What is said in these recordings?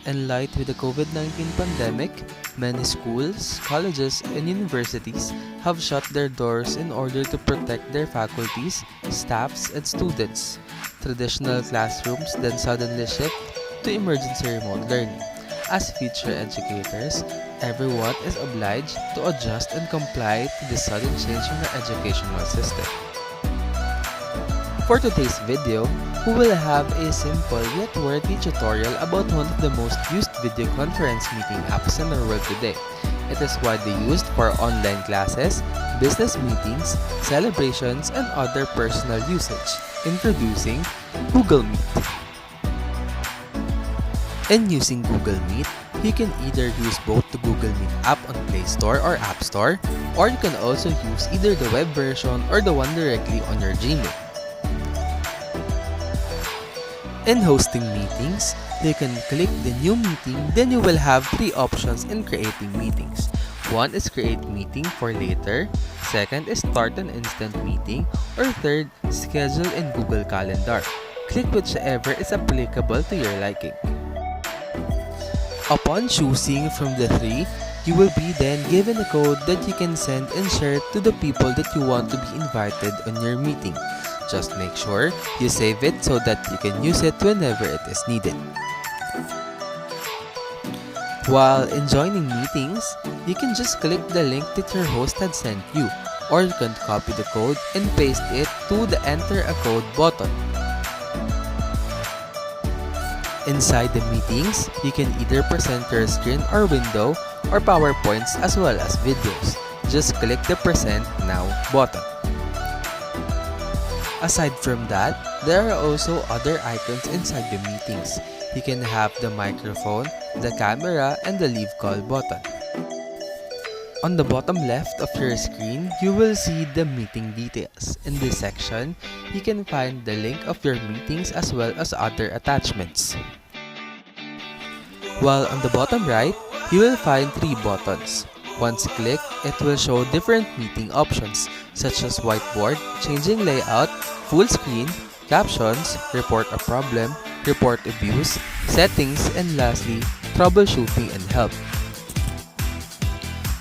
In light with the COVID-19 pandemic, many schools, colleges, and universities have shut their doors in order to protect their faculties, staffs, and students. Traditional classrooms then suddenly shift to emergency remote learning. As future educators, everyone is obliged to adjust and comply to the sudden change in our educational system. For today's video, we will have a simple yet worthy tutorial about one of the most used video conference meeting apps in our world today. It is widely used for online classes, business meetings, celebrations, and other personal usage. Introducing Google Meet. In using Google Meet, you can either use both the Google Meet app on Play Store or App Store, or you can also use either the web version or the one directly on your Gmail. In hosting meetings, you can click the new meeting, then you will have three options in creating meetings. One is create meeting for later, second is start an instant meeting, or third, schedule in Google Calendar. Click whichever is applicable to your liking. Upon choosing from the three, you will be then given a code that you can send and share to the people that you want to be invited on your meeting. Just make sure you save it so that you can use it whenever it is needed. While in joining meetings, you can just click the link that your host had sent you, or you can copy the code and paste it to the enter a code button. Inside the meetings, you can either present your screen or window or PowerPoints as well as videos. Just click the present now button. Aside from that, there are also other icons inside the meetings. You can have the microphone, the camera, and the leave call button. On the bottom left of your screen, you will see the meeting details. In this section, you can find the link of your meetings as well as other attachments. While on the bottom right, you will find three buttons. Once clicked, it will show different meeting options such as whiteboard, changing layout, full screen, captions, report a problem, report abuse, settings, and lastly, troubleshooting and help.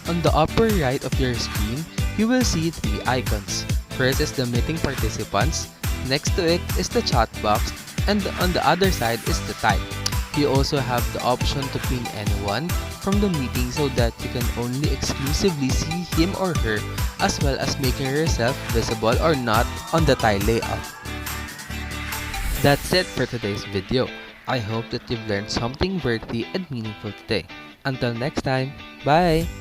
On the upper right of your screen, you will see three icons. First is the meeting participants, next to it is the chat box, and on the other side is the type. You also have the option to pin anyone from the meeting so that you can only exclusively see him or her, as well as making yourself visible or not on the tile layout. That's it for today's video. I hope that you've learned something worthy and meaningful today. Until next time, bye!